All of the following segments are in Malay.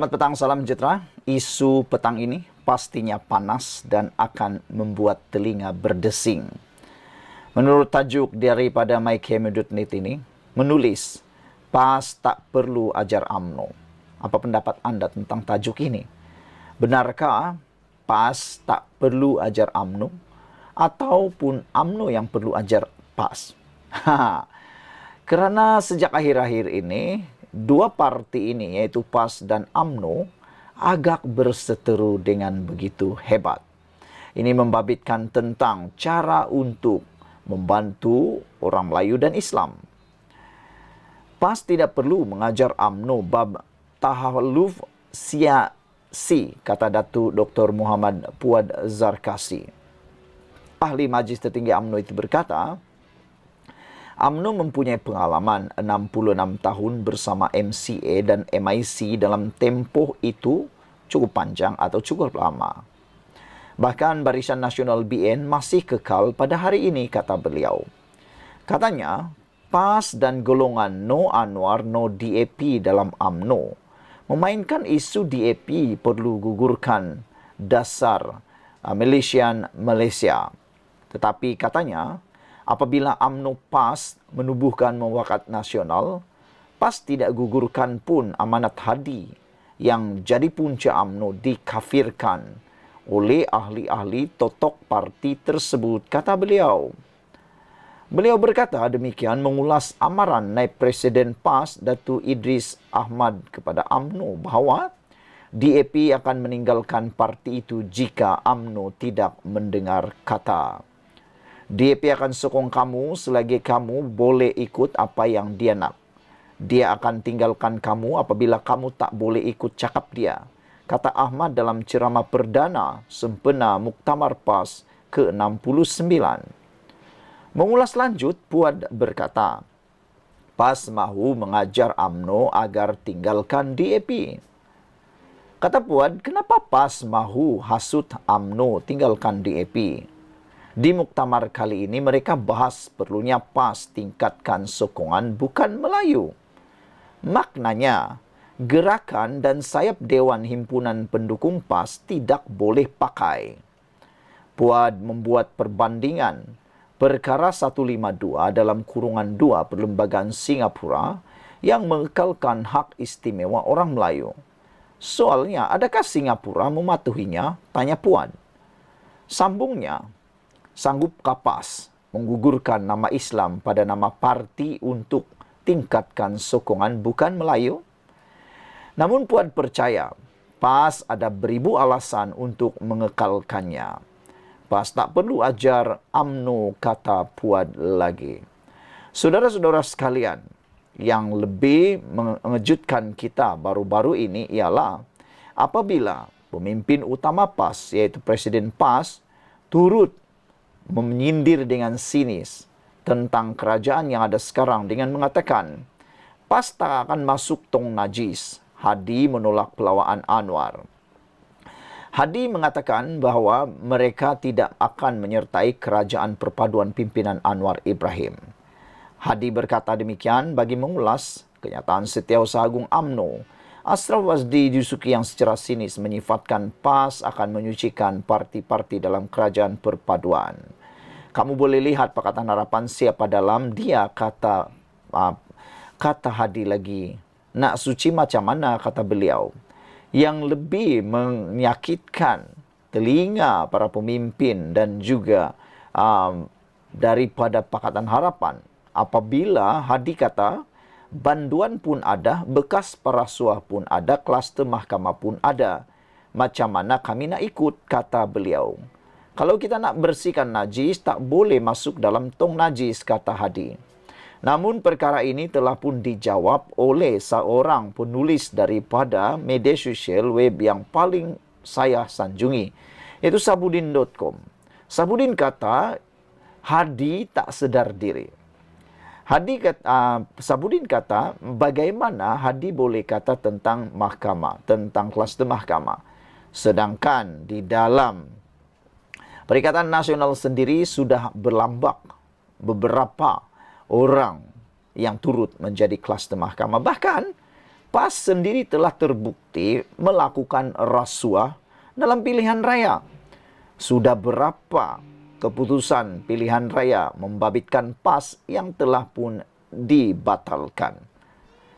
Selamat petang, salam sejahtera. Isu petang ini pastinya panas dan akan membuat telinga berdesing. Menurut tajuk daripada myKM.net ini, menulis, PAS tak perlu ajar UMNO. Apa pendapat anda tentang tajuk ini? Benarkah PAS tak perlu ajar UMNO? Ataupun UMNO yang perlu ajar PAS? Kerana sejak akhir-akhir ini, dua parti ini, yaitu PAS dan UMNO, agak berseteru dengan begitu hebat. Ini membabitkan tentang cara untuk membantu orang Melayu dan Islam. PAS tidak perlu mengajar UMNO bab tahalluf siasi, kata Datuk Dr. Muhammad Puad Zarkasi. Ahli Majlis Tertinggi UMNO itu berkata, UMNO mempunyai pengalaman 66 tahun bersama MCA dan MIC dalam tempoh itu cukup panjang atau cukup lama. Bahkan Barisan Nasional BN masih kekal pada hari ini, kata beliau. Katanya, PAS dan golongan No Anwar, No DAP dalam UMNO memainkan isu DAP perlu gugurkan dasar Milesian Malaysia. Tetapi katanya, apabila UMNO PAS menubuhkan muafakat nasional, PAS tidak gugurkan pun amanat Hadi yang jadi punca UMNO dikafirkan oleh ahli-ahli totok parti tersebut, kata beliau. Beliau berkata demikian mengulas amaran Naib Presiden PAS Datuk Idris Ahmad kepada UMNO bahawa DAP akan meninggalkan parti itu jika UMNO tidak mendengar kata. DAP akan sokong kamu selagi kamu boleh ikut apa yang dia nak. Dia akan tinggalkan kamu apabila kamu tak boleh ikut cakap dia, kata Ahmad dalam ceramah perdana sempena Muktamar PAS ke-69. Mengulas lanjut, Puad berkata, PAS mahu mengajar UMNO agar tinggalkan DAP. Kata Puad, kenapa PAS mahu hasut UMNO tinggalkan DAP? Di muktamar kali ini mereka bahas perlunya PAS tingkatkan sokongan bukan Melayu. Maknanya, gerakan dan sayap Dewan Himpunan Pendukung PAS tidak boleh pakai. Puad membuat perbandingan perkara 152 dalam kurungan 2 Perlembagaan Singapura yang mengekalkan hak istimewa orang Melayu. Soalnya, adakah Singapura mematuhinya? Tanya Puad. Sambungnya, sanggupkah PAS menggugurkan nama Islam pada nama parti untuk tingkatkan sokongan bukan Melayu? Namun Puad percaya, PAS ada beribu alasan untuk mengekalkannya. PAS tak perlu ajar UMNO, kata Puad lagi. Saudara-saudara sekalian, yang lebih mengejutkan kita baru-baru ini ialah apabila pemimpin utama PAS, yaitu Presiden PAS, turut menyindir dengan sinis tentang kerajaan yang ada sekarang dengan mengatakan, PAS tak akan masuk tong najis. Hadi menolak pelawaan Anwar. Hadi mengatakan bahawa mereka tidak akan menyertai kerajaan perpaduan pimpinan Anwar Ibrahim. Hadi berkata demikian bagi mengulas kenyataan Setiausaha Agung UMNO, Ashraf Wasdi Jusuki, yang secara sinis menyifatkan PAS akan menyucikan parti-parti dalam kerajaan perpaduan. Kamu boleh lihat Pakatan Harapan siapa dalam dia, kata Hadi lagi. Nak suci macam mana, kata beliau. Yang lebih menyakitkan telinga para pemimpin dan juga daripada Pakatan Harapan apabila Hadi kata, banduan pun ada, bekas parasuah pun ada, kluster mahkamah pun ada. Macam mana kami nak ikut, kata beliau. Kalau kita nak bersihkan najis, tak boleh masuk dalam tong najis, kata Hadi. Namun perkara ini telah pun dijawab oleh seorang penulis daripada media sosial web yang paling saya sanjungi, iaitu Sabudin.com. Sabudin kata, Hadi tak sedar diri. Sabudin kata, bagaimana Hadi boleh kata tentang mahkamah, tentang kluster mahkamah. Sedangkan di dalam Perikatan Nasional sendiri sudah berlambak beberapa orang yang turut menjadi kluster mahkamah. Bahkan PAS sendiri telah terbukti melakukan rasuah dalam pilihan raya. Sudah berapa keputusan pilihan raya membabitkan PAS yang telah pun dibatalkan?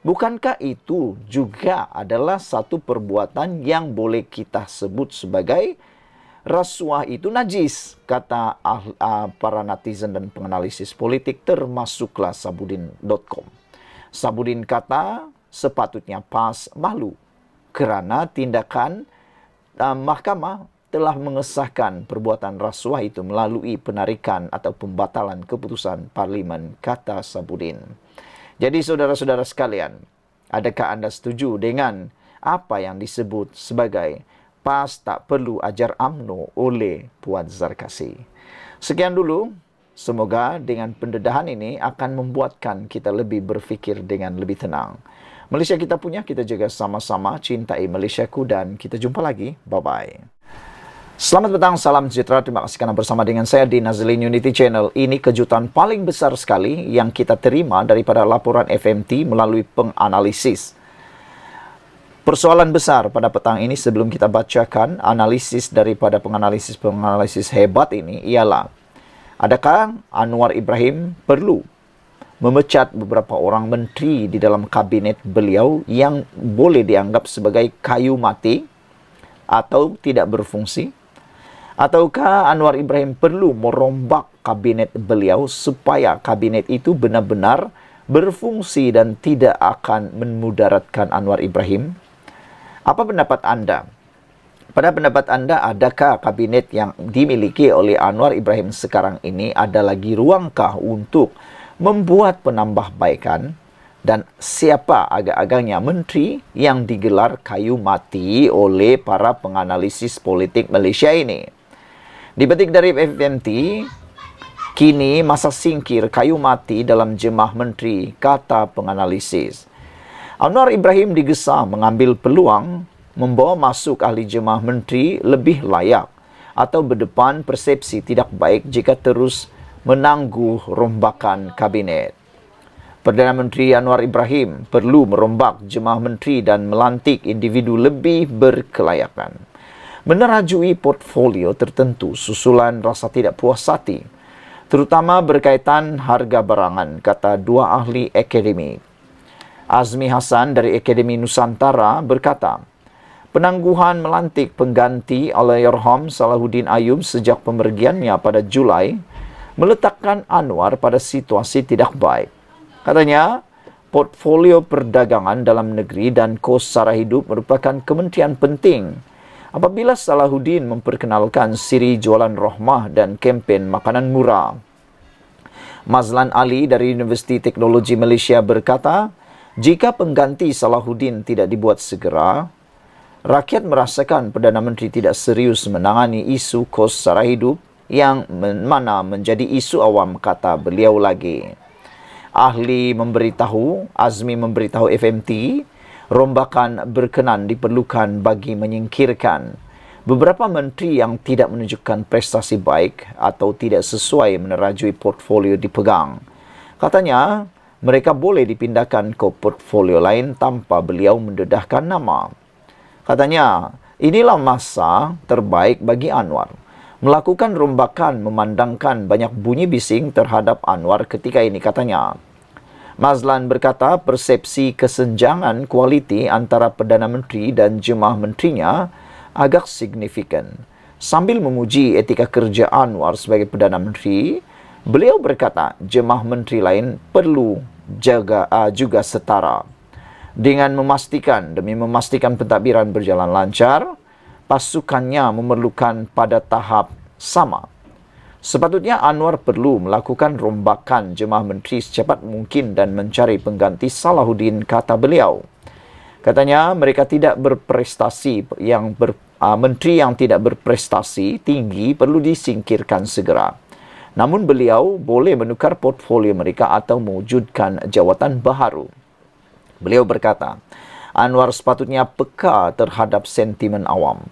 Bukankah itu juga adalah satu perbuatan yang boleh kita sebut sebagai rasuah itu najis, kata para netizen dan penganalisis politik, termasuklah Sabudin.com. Sabudin kata sepatutnya PAS malu kerana tindakan mahkamah telah mengesahkan perbuatan rasuah itu melalui penarikan atau pembatalan keputusan parlimen, kata Sabudin. Jadi saudara-saudara sekalian, adakah anda setuju dengan apa yang disebut sebagai PAS tak perlu ajar UMNO oleh Puan Zarkasi? Sekian dulu, semoga dengan pendedahan ini akan membuatkan kita lebih berfikir dengan lebih tenang. Malaysia kita punya, kita jaga sama-sama, cintai Malaysiaku, dan kita jumpa lagi. Bye-bye. Selamat petang, salam sejahtera. Terima kasih karena bersama dengan saya di Nazlin Unity Channel. Ini kejutan paling besar sekali yang kita terima daripada laporan FMT melalui penganalisis. Persoalan besar pada petang ini sebelum kita bacakan analisis daripada penganalisis hebat ini ialah, adakah Anwar Ibrahim perlu memecat beberapa orang menteri di dalam kabinet beliau yang boleh dianggap sebagai kayu mati atau tidak berfungsi? Ataukah Anwar Ibrahim perlu merombak kabinet beliau supaya kabinet itu benar-benar berfungsi dan tidak akan memudaratkan Anwar Ibrahim? Apa pendapat anda? Pada pendapat anda, adakah kabinet yang dimiliki oleh Anwar Ibrahim sekarang ini ada lagi ruangkah untuk membuat penambahbaikan? Dan siapa agak-agaknya menteri yang digelar kayu mati oleh para penganalisis politik Malaysia ini? Dipetik dari FMT, kini masa singkir kayu mati dalam jemah menteri, kata penganalisis. Anwar Ibrahim digesa mengambil peluang membawa masuk ahli jemah menteri lebih layak atau berdepan persepsi tidak baik jika terus menangguh rombakan kabinet. Perdana Menteri Anwar Ibrahim perlu merombak jemah menteri dan melantik individu lebih berkelayakan. Menerajui portfolio tertentu susulan rasa tidak puas hati, terutama berkaitan harga barangan, kata dua ahli akademik. Azmi Hassan dari Akademi Nusantara berkata, penangguhan melantik pengganti Allahyarham Salahuddin Ayub sejak pemergiannya pada Julai meletakkan Anwar pada situasi tidak baik. Katanya, portfolio perdagangan dalam negeri dan kos sara hidup merupakan kementerian penting apabila Salahuddin memperkenalkan siri jualan rahmah dan kempen makanan murah. Mazlan Ali dari Universiti Teknologi Malaysia berkata, jika pengganti Salahuddin tidak dibuat segera, rakyat merasakan Perdana Menteri tidak serius menangani isu kos sara hidup yang mana menjadi isu awam, kata beliau lagi. Ahli Azmi memberitahu FMT, rombakan berkenan diperlukan bagi menyingkirkan beberapa menteri yang tidak menunjukkan prestasi baik atau tidak sesuai menerajui portfolio dipegang. Katanya, mereka boleh dipindahkan ke portfolio lain tanpa beliau mendedahkan nama. Katanya, inilah masa terbaik bagi Anwar. Melakukan rombakan memandangkan banyak bunyi bising terhadap Anwar ketika ini, katanya. Mazlan berkata persepsi kesenjangan kualiti antara Perdana Menteri dan jemah menterinya agak signifikan. Sambil memuji etika kerja Anwar sebagai Perdana Menteri, beliau berkata jemah menteri lain perlu juga setara. Demi memastikan pentadbiran berjalan lancar, pasukannya memerlukan pada tahap sama. Sepatutnya Anwar perlu melakukan rombakan jemah menteri secepat mungkin dan mencari pengganti Salahuddin, kata beliau. Katanya mereka tidak berprestasi, menteri yang tidak berprestasi tinggi perlu disingkirkan segera. Namun beliau boleh menukar portfolio mereka atau mewujudkan jawatan baharu. Beliau berkata, Anwar sepatutnya peka terhadap sentimen awam.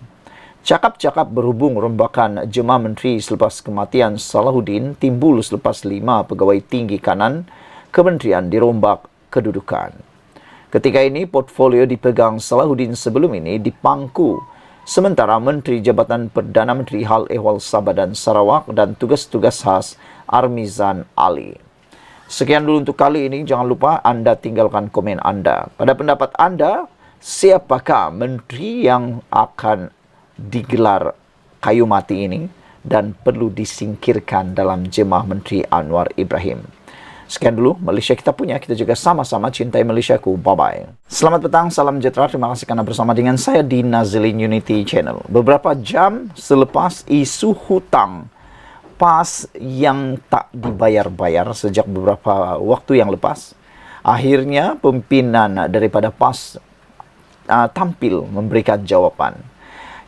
Cakap-cakap berhubung rombakan jemah menteri selepas kematian Salahuddin timbul selepas 5 pegawai tinggi kanan kementerian dirombak kedudukan. Ketika ini, portfolio dipegang Salahuddin sebelum ini dipangku. Sementara Menteri Jabatan Perdana Menteri Hal Ehwal Sabah dan Sarawak dan tugas-tugas khas Armizan Ali. Sekian dulu untuk kali ini. Jangan lupa Anda tinggalkan komen Anda. Pada pendapat Anda, siapakah menteri yang akan digelar kayu mati ini dan perlu disingkirkan dalam jemaah Menteri Anwar Ibrahim? Sekian dulu Malaysia kita punya. Kita juga sama-sama cintai Malaysiaku. Bye-bye. Selamat petang, salam sejahtera. Terima kasih karena bersama dengan saya di Nazilin Unity Channel. Beberapa jam selepas isu hutang PAS yang tak dibayar-bayar sejak beberapa waktu yang lepas, akhirnya pimpinan daripada PAS tampil memberikan jawapan.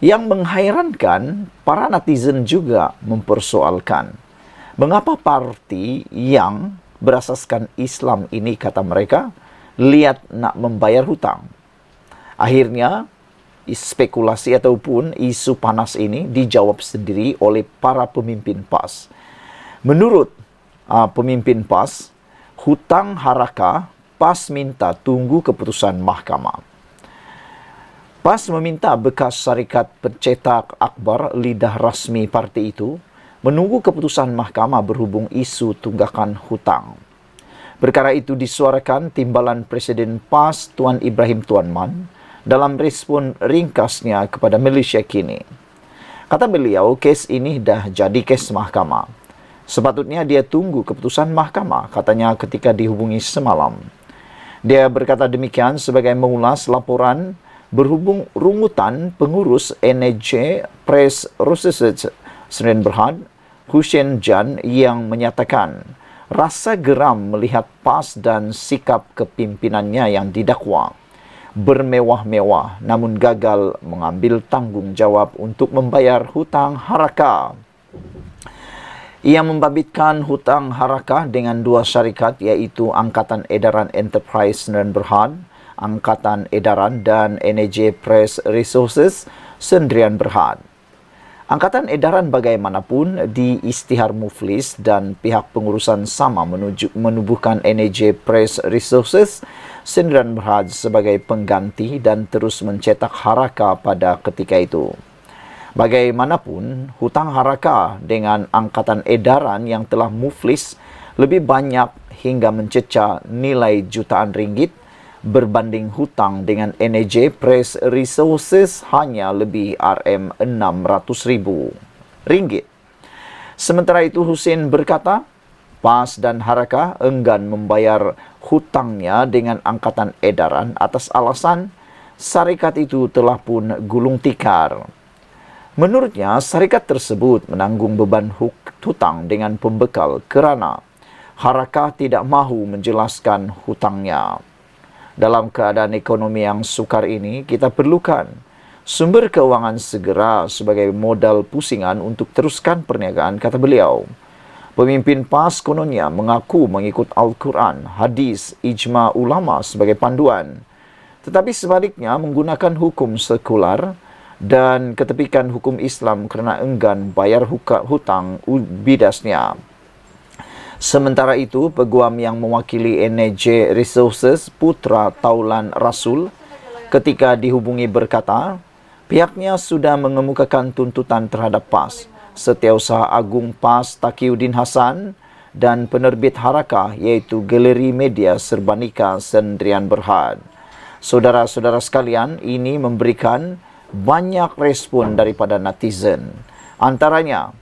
Yang menghairankan, para netizen juga mempersoalkan mengapa parti yang berasaskan Islam ini, kata mereka, lihat nak membayar hutang. Akhirnya, spekulasi ataupun isu panas ini dijawab sendiri oleh para pemimpin PAS. Menurut pemimpin PAS, hutang harakah, PAS minta tunggu keputusan mahkamah. PAS meminta bekas syarikat pencetak akhbar lidah rasmi parti itu menunggu keputusan mahkamah berhubung isu tunggakan hutang. Perkara itu disuarakan Timbalan Presiden PAS Tuan Ibrahim Tuan Man dalam respon ringkasnya kepada Malaysia kini. Kata beliau, kes ini dah jadi kes mahkamah. Sepatutnya dia tunggu keputusan mahkamah, katanya ketika dihubungi semalam. Dia berkata demikian sebagai mengulas laporan berhubung rungutan pengurus NJ Press Resources Sdn Bhd Hussein Jan yang menyatakan rasa geram melihat PAS dan sikap kepimpinannya yang didakwa bermewah-mewah namun gagal mengambil tanggungjawab untuk membayar hutang harakah. Ia membabitkan hutang harakah dengan dua syarikat, iaitu Angkatan Edaran Enterprise Sdn Bhd, Angkatan Edaran dan NJ Press Resources Sdn Bhd. Angkatan Edaran bagaimanapun di Istihar Muflis dan pihak pengurusan sama menubuhkan NJ Press Resources Sdn Bhd sebagai pengganti dan terus mencetak harakah pada ketika itu. Bagaimanapun, hutang harakah dengan Angkatan Edaran yang telah muflis lebih banyak hingga mencecah nilai jutaan ringgit berbanding hutang dengan NJ Press Resources hanya lebih RM600,000. Sementara itu, Hussein berkata, PAS dan harakah enggan membayar hutangnya dengan Angkatan Edaran atas alasan syarikat itu telah pun gulung tikar. Menurutnya, syarikat tersebut menanggung beban hutang dengan pembekal kerana harakah tidak mahu menjelaskan hutangnya. Dalam keadaan ekonomi yang sukar ini, kita perlukan sumber keuangan segera sebagai modal pusingan untuk teruskan perniagaan, kata beliau. Pemimpin PAS kononnya mengaku mengikut Al-Quran, hadis, ijma ulama sebagai panduan. Tetapi sebaliknya menggunakan hukum sekular dan ketepikan hukum Islam kerana enggan bayar hutang bidasnya. Sementara itu, peguam yang mewakili NJ Resources, Putra Taulan Rasul, ketika dihubungi berkata, pihaknya sudah mengemukakan tuntutan terhadap PAS, Setiausaha Agung PAS Taqiyuddin Hasan dan penerbit harakah iaitu Galeri Media Serbanika Sdn Bhd. Saudara-saudara sekalian, ini memberikan banyak respon daripada netizen. Antaranya,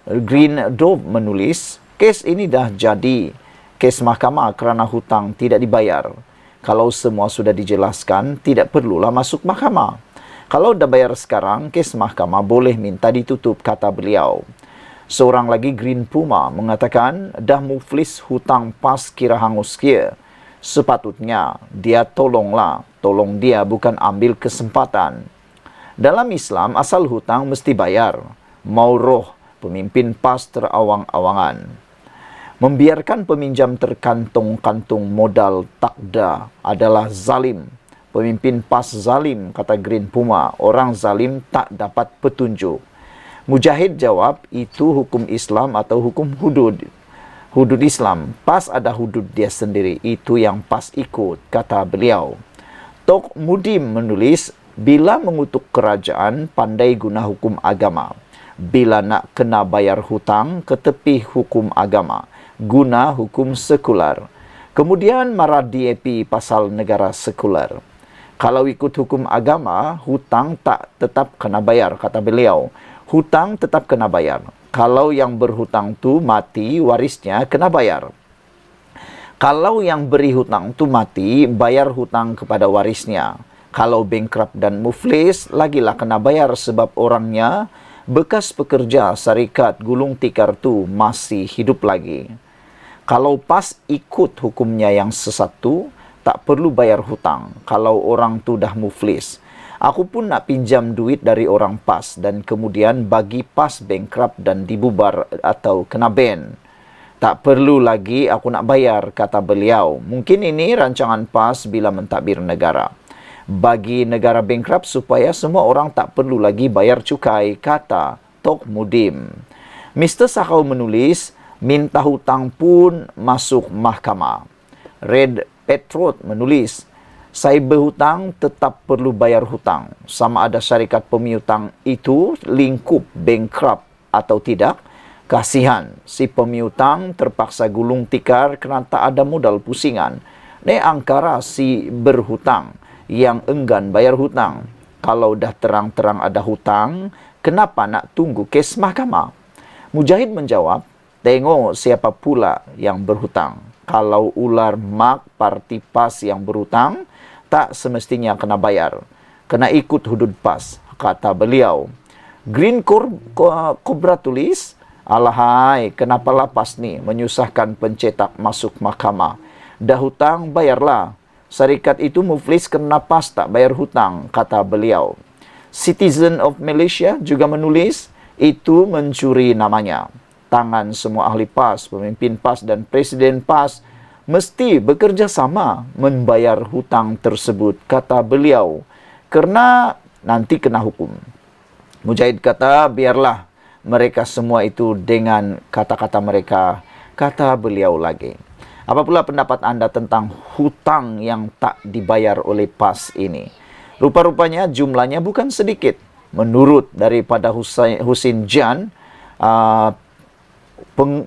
Green Dove menulis, kes ini dah jadi kes mahkamah kerana hutang tidak dibayar. Kalau semua sudah dijelaskan, tidak perlulah masuk mahkamah. Kalau dah bayar sekarang, kes mahkamah boleh minta ditutup, kata beliau. Seorang lagi, Green Puma, mengatakan dah muflis hutang PAS kira hangus kia. Sepatutnya dia tolong dia, bukan ambil kesempatan. Dalam Islam, asal hutang mesti bayar. Mau roh pemimpin PAS terawang-awangan. Membiarkan peminjam terkantung-kantung modal takda adalah zalim. Pemimpin PAS zalim, kata Green Puma. Orang zalim tak dapat petunjuk. Mujahid jawab, itu hukum Islam atau hukum hudud. Hudud Islam. PAS ada hudud dia sendiri. Itu yang PAS ikut, kata beliau. Tok Mudim menulis, bila mengutuk kerajaan, pandai guna hukum agama. Bila nak kena bayar hutang, ke tepi hukum agama. Guna hukum sekular. Kemudian marah DAP pasal negara sekular. Kalau ikut hukum agama, hutang tak tetap kena bayar, kata beliau. Hutang tetap kena bayar. Kalau yang berhutang tu mati, warisnya kena bayar. Kalau yang beri hutang tu mati, bayar hutang kepada warisnya. Kalau bankrupt dan muflis, lagilah kena bayar sebab orangnya, bekas pekerja syarikat gulung tikar tu masih hidup lagi. Kalau PAS ikut hukumnya yang sesat tu, tak perlu bayar hutang kalau orang tu dah muflis. Aku pun nak pinjam duit dari orang PAS dan kemudian bagi PAS bankrupt dan dibubar atau kena ban. Tak perlu lagi aku nak bayar, kata beliau. Mungkin ini rancangan PAS bila mentadbir negara. Bagi negara bankrupt supaya semua orang tak perlu lagi bayar cukai, kata Tok Mudim. Mr. Sakau menulis, minta hutang pun masuk mahkamah. Red Petrot menulis, saya berhutang tetap perlu bayar hutang. Sama ada syarikat pemiutang itu lingkup bankrupt atau tidak. Kasihan, si pemiutang terpaksa gulung tikar kerana tak ada modal pusingan. Ni angkara si berhutang yang enggan bayar hutang. Kalau dah terang-terang ada hutang, kenapa nak tunggu kes mahkamah? Mujahid menjawab, tengok siapa pula yang berhutang. Kalau ular mak parti PAS yang berhutang, tak semestinya kena bayar. Kena ikut hudud PAS, kata beliau. Green Cobra tulis, alahai, kenapalah PAS ni menyusahkan pencetak masuk mahkamah. Dah hutang, bayarlah. Syarikat itu muflis kerana PAS tak bayar hutang, kata beliau. Citizen of Malaysia juga menulis, itu mencuri namanya. Tangan semua ahli PAS, pemimpin PAS dan presiden PAS mesti bekerjasama membayar hutang tersebut, kata beliau. Kerana nanti kena hukum. Mujahid kata, biarlah mereka semua itu dengan kata-kata mereka, kata beliau lagi. Apa pula pendapat anda tentang hutang yang tak dibayar oleh PAS ini? Rupa-rupanya jumlahnya bukan sedikit. Menurut daripada Husin Jan,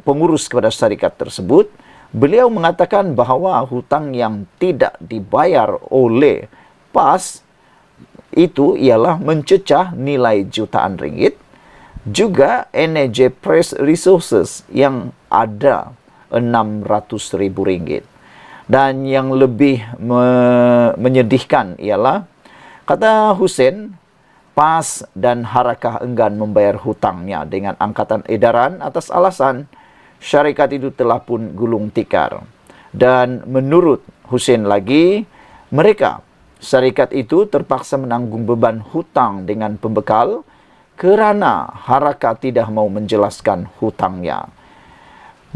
pengurus kepada syarikat tersebut, beliau mengatakan bahawa hutang yang tidak dibayar oleh PAS itu ialah mencecah nilai jutaan ringgit. Juga NAJ Press Resources yang ada RM600,000. Dan yang lebih menyedihkan ialah, kata Husin, PAS dan Harakah enggan membayar hutangnya dengan angkatan edaran atas alasan syarikat itu telah pun gulung tikar. Dan menurut Husin lagi, mereka, syarikat itu terpaksa menanggung beban hutang dengan pembekal kerana Harakah tidak mau menjelaskan hutangnya.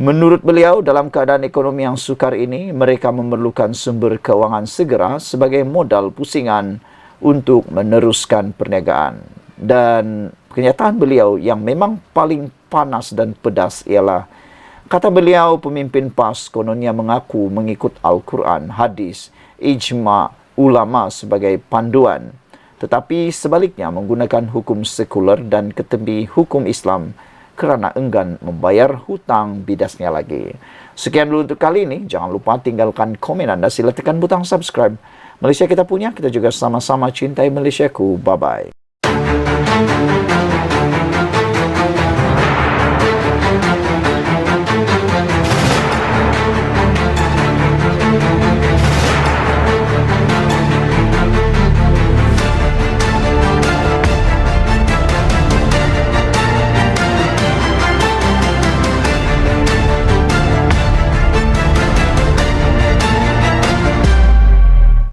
Menurut beliau, dalam keadaan ekonomi yang sukar ini, mereka memerlukan sumber kewangan segera sebagai modal pusingan untuk meneruskan perniagaan. Dan kenyataan beliau yang memang paling panas dan pedas ialah, kata beliau, pemimpin PAS kononnya mengaku mengikut Al-Quran, hadis, ijma' ulama sebagai panduan. Tetapi sebaliknya menggunakan hukum sekular dan ketepi hukum Islam kerana enggan membayar hutang bidasnya lagi. Sekian dulu untuk kali ini. Jangan lupa tinggalkan komen anda. Sila tekan butang subscribe. Malaysia kita punya, kita juga sama-sama cintai Malaysiaku. Bye-bye.